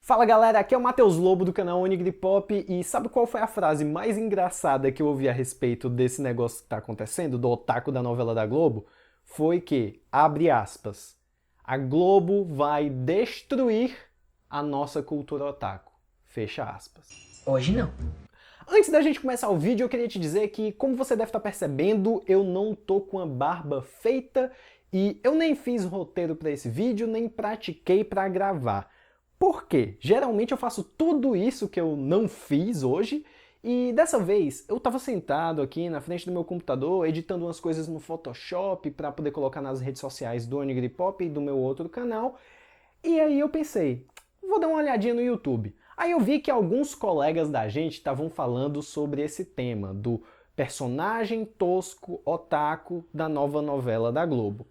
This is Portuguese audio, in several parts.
Fala galera, aqui é o Matheus Lobo do canal Onigripop e sabe qual foi a frase mais engraçada que eu ouvi a respeito desse negócio que tá acontecendo, do otaku da novela da Globo? Foi que, abre aspas, a Globo vai destruir a nossa cultura otaku. Fecha aspas. Hoje não. Antes da gente começar o vídeo, eu queria te dizer que, como você deve estar percebendo, eu não tô com a barba feita e eu nem fiz roteiro para esse vídeo, nem pratiquei para gravar. Por quê? Geralmente eu faço tudo isso que eu não fiz hoje e dessa vez eu estava sentado aqui na frente do meu computador editando umas coisas no Photoshop para poder colocar nas redes sociais do Onigripop e do meu outro canal e aí eu pensei, vou dar uma olhadinha no YouTube. Aí eu vi que alguns colegas da gente estavam falando sobre esse tema do personagem tosco otaku da nova novela da Globo.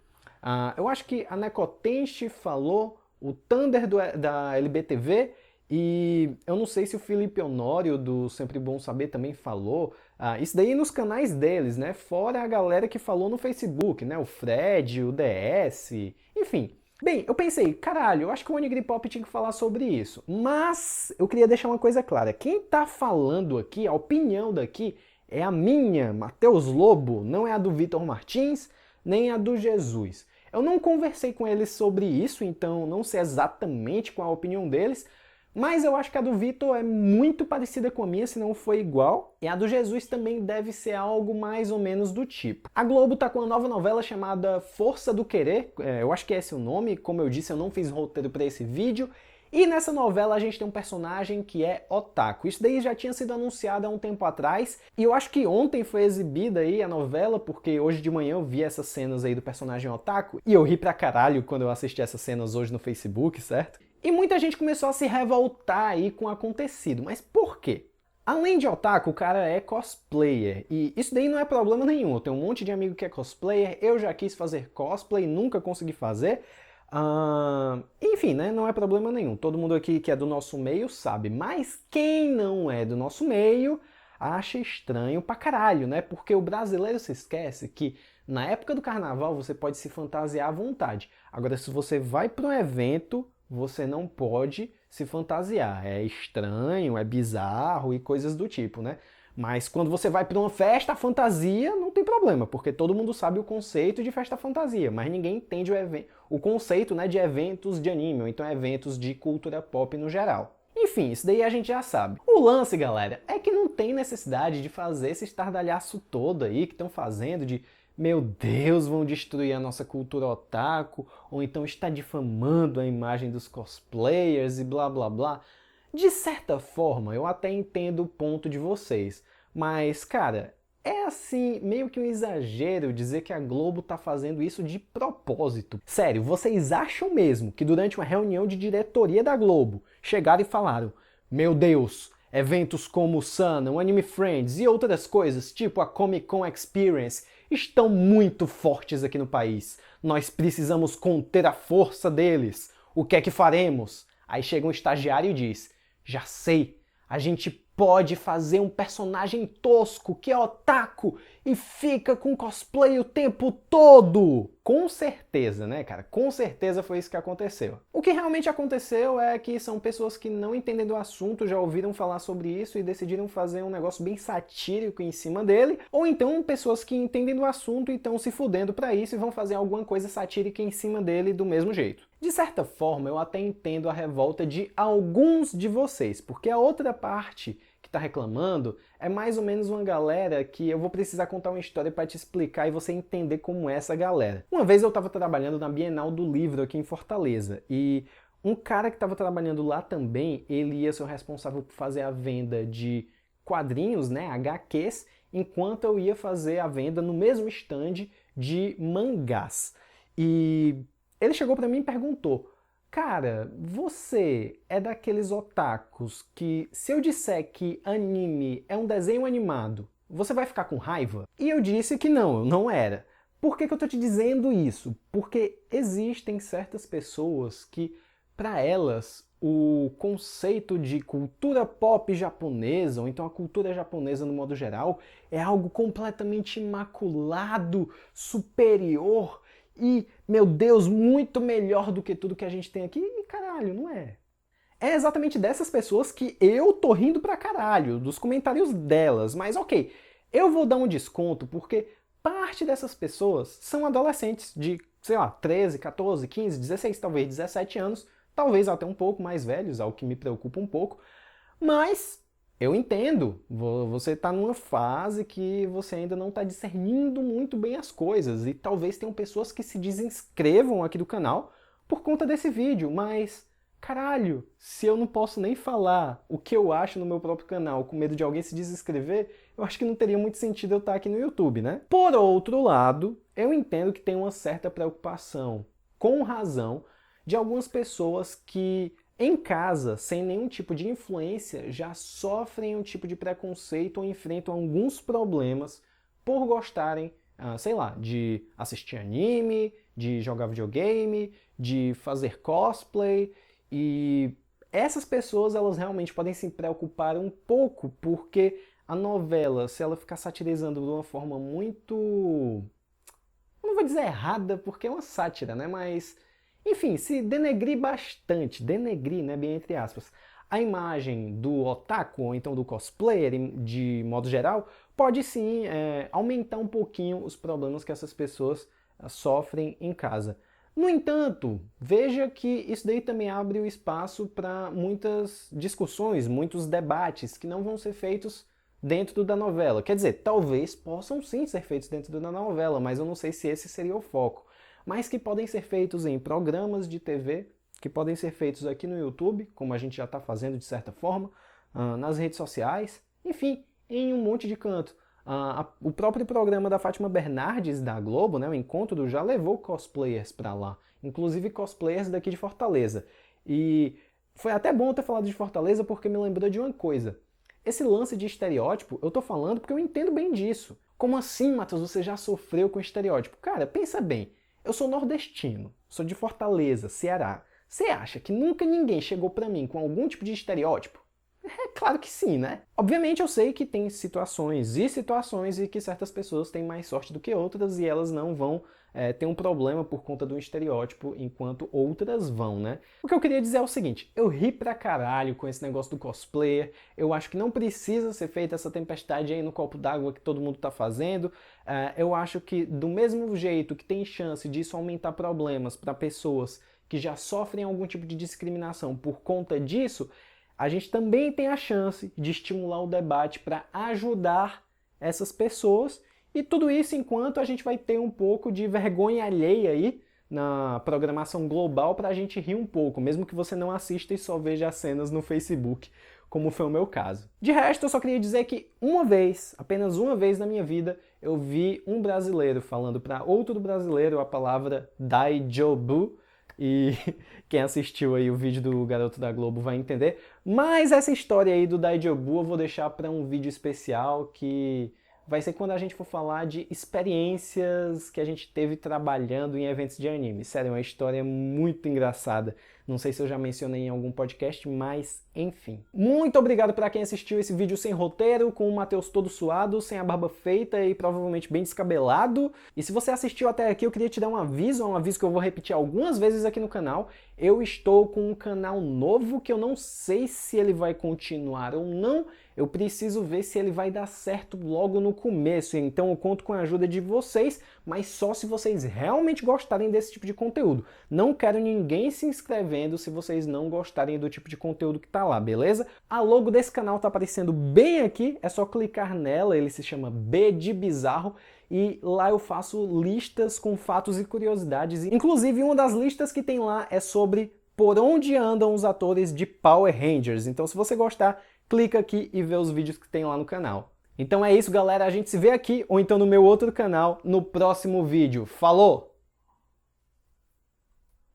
Eu acho que a Necotenche falou, o Thunder da LBTV, e eu não sei se o Felipe Honório do Sempre Bom Saber também falou. Isso daí nos canais deles, né? Fora a galera que falou no Facebook, né? O Fred, o DS, enfim. Bem, eu pensei, caralho, eu acho que o Onigripop tinha que falar sobre isso. Mas eu queria deixar uma coisa clara. Quem tá falando aqui, a opinião daqui, é a minha, Matheus Lobo, não é a do Vitor Martins, nem a do Jesus. Eu não conversei com eles sobre isso, então não sei exatamente qual a opinião deles, mas eu acho que a do Vitor é muito parecida com a minha, se não foi igual. E a do Jesus também deve ser algo mais ou menos do tipo. A Globo tá com uma nova novela chamada Força do Querer, eu acho que é esse o nome, como eu disse, eu não fiz roteiro para esse vídeo. E nessa novela a gente tem um personagem que é otaku. Isso daí já tinha sido anunciado há um tempo atrás, e eu acho que ontem foi exibida aí a novela, porque hoje de manhã eu vi essas cenas aí do personagem otaku, e eu ri pra caralho quando eu assisti essas cenas hoje no Facebook, certo? E muita gente começou a se revoltar aí com o acontecido, mas por quê? Além de otaku, o cara é cosplayer, e isso daí não é problema nenhum. Eu tenho um monte de amigo que é cosplayer, eu já quis fazer cosplay, nunca consegui fazer. Enfim, né? Não é problema nenhum. Todo mundo aqui que é do nosso meio sabe. Mas quem não é do nosso meio acha estranho pra caralho, né? Porque o brasileiro se esquece que na época do carnaval você pode se fantasiar à vontade. Agora, se você vai para um evento, você não pode se fantasiar. É estranho, é bizarro e coisas do tipo, né? Mas quando você vai para uma festa fantasia, não tem problema, porque todo mundo sabe o conceito de festa fantasia, mas ninguém entende o conceito, né, de eventos de anime, ou então eventos de cultura pop no geral. Enfim, isso daí a gente já sabe. O lance, galera, é que não tem necessidade de fazer esse estardalhaço todo aí que estão fazendo de meu Deus, vão destruir a nossa cultura otaku, ou então está difamando a imagem dos cosplayers e blá blá blá. De certa forma, eu até entendo o ponto de vocês, mas, cara, é assim, meio que um exagero dizer que a Globo tá fazendo isso de propósito. Sério, vocês acham mesmo que durante uma reunião de diretoria da Globo chegaram e falaram: meu Deus, eventos como o Sana, o Anime Friends e outras coisas, tipo a Comic Con Experience, estão muito fortes aqui no país. Nós precisamos conter a força deles. O que é que faremos? Aí chega um estagiário e diz: já sei, a gente pode fazer um personagem tosco que é otaku e fica com cosplay o tempo todo. Com certeza, né, cara? Com certeza foi isso que aconteceu. O que realmente aconteceu é que são pessoas que não entendem do assunto, já ouviram falar sobre isso e decidiram fazer um negócio bem satírico em cima dele, ou então pessoas que entendem do assunto e estão se fudendo pra isso e vão fazer alguma coisa satírica em cima dele do mesmo jeito. De certa forma, eu até entendo a revolta de alguns de vocês, porque a outra parte que tá reclamando é mais ou menos uma galera que eu vou precisar contar uma história para te explicar e você entender como é essa galera. Uma vez eu estava trabalhando na Bienal do Livro aqui em Fortaleza e um cara que estava trabalhando lá também, ele ia ser o responsável por fazer a venda de quadrinhos, né, HQs, enquanto eu ia fazer a venda no mesmo stand de mangás. E ele chegou para mim e perguntou: cara, você é daqueles otakus que, se eu disser que anime é um desenho animado, você vai ficar com raiva? E eu disse que não, eu não era. Por que eu tô te dizendo isso? Porque existem certas pessoas que, para elas, o conceito de cultura pop japonesa, ou então a cultura japonesa no modo geral, é algo completamente imaculado, superior e, meu Deus, muito melhor do que tudo que a gente tem aqui. E caralho, não é. é exatamente dessas pessoas que eu tô rindo pra caralho, dos comentários delas. Mas ok, eu vou dar um desconto porque parte dessas pessoas são adolescentes de, sei lá, 13, 14, 15, 16, talvez 17 anos, talvez até um pouco mais velhos, algo que me preocupa um pouco, mas eu entendo, você está numa fase que você ainda não está discernindo muito bem as coisas e talvez tenham pessoas que se desinscrevam aqui do canal por conta desse vídeo, mas caralho, se eu não posso nem falar o que eu acho no meu próprio canal com medo de alguém se desinscrever, eu acho que não teria muito sentido eu estar aqui no YouTube, né? Por outro lado, eu entendo que tem uma certa preocupação, com razão, de algumas pessoas que em casa, sem nenhum tipo de influência, já sofrem um tipo de preconceito ou enfrentam alguns problemas por gostarem, sei lá, de assistir anime, de jogar videogame, de fazer cosplay. E essas pessoas, elas realmente podem se preocupar um pouco, porque a novela, se ela ficar satirizando de uma forma muito... eu não vou dizer errada, porque é uma sátira, né? Mas, enfim, se denegrir bastante, denegrir, né, bem entre aspas, a imagem do otaku, ou então do cosplayer, de modo geral, pode sim aumentar um pouquinho os problemas que essas pessoas sofrem em casa. No entanto, veja que isso daí também abre o espaço para muitas discussões, muitos debates que não vão ser feitos dentro da novela. Quer dizer, talvez possam sim ser feitos dentro da novela, mas eu não sei se esse seria o foco. Mas que podem ser feitos em programas de TV, que podem ser feitos aqui no YouTube, como a gente já está fazendo de certa forma, nas redes sociais, enfim, em um monte de canto. O próprio programa da Fátima Bernardes da Globo, né, o Encontro, já levou cosplayers para lá, inclusive cosplayers daqui de Fortaleza. E foi até bom ter falado de Fortaleza porque me lembrou de uma coisa. Esse lance de estereótipo, eu tô falando porque eu entendo bem disso. Como assim, Matheus, você já sofreu com estereótipo? Cara, pensa bem, eu sou nordestino, sou de Fortaleza, Ceará. Você acha que nunca ninguém chegou pra mim com algum tipo de estereótipo? É claro que sim, né? Obviamente eu sei que tem situações e que certas pessoas têm mais sorte do que outras e elas não vão ter um problema por conta do estereótipo, enquanto outras vão, né? O que eu queria dizer é o seguinte, eu ri pra caralho com esse negócio do cosplayer, eu acho que não precisa ser feita essa tempestade aí no copo d'água que todo mundo tá fazendo, eu acho que do mesmo jeito que tem chance disso aumentar problemas para pessoas que já sofrem algum tipo de discriminação por conta disso, a gente também tem a chance de estimular o debate para ajudar essas pessoas e tudo isso enquanto a gente vai ter um pouco de vergonha alheia aí na programação global para a gente rir um pouco, mesmo que você não assista e só veja as cenas no Facebook, como foi o meu caso. De resto, eu só queria dizer que uma vez, apenas uma vez na minha vida, eu vi um brasileiro falando para outro brasileiro a palavra Daijobu, e quem assistiu aí o vídeo do Garoto da Globo vai entender. Mas essa história aí do Daijobu eu vou deixar para um vídeo especial que vai ser quando a gente for falar de experiências que a gente teve trabalhando em eventos de anime. Sério, é uma história muito engraçada. Não sei se eu já mencionei em algum podcast, mas enfim. Muito obrigado para quem assistiu esse vídeo sem roteiro, com o Matheus todo suado, sem a barba feita e provavelmente bem descabelado. E se você assistiu até aqui, eu queria te dar um aviso que eu vou repetir algumas vezes aqui no canal. Eu estou com um canal novo que eu não sei se ele vai continuar ou não. Eu preciso ver se ele vai dar certo logo no começo, então eu conto com a ajuda de vocês, mas só se vocês realmente gostarem desse tipo de conteúdo. Não quero ninguém se inscrevendo se vocês não gostarem do tipo de conteúdo que tá lá, beleza? A logo desse canal tá aparecendo bem aqui, é só clicar nela, ele se chama B de Bizarro, e lá eu faço listas com fatos e curiosidades. Inclusive, uma das listas que tem lá é sobre por onde andam os atores de Power Rangers. Então, se você gostar, clica aqui e vê os vídeos que tem lá no canal. Então é isso, galera. A gente se vê aqui ou então no meu outro canal no próximo vídeo. Falou!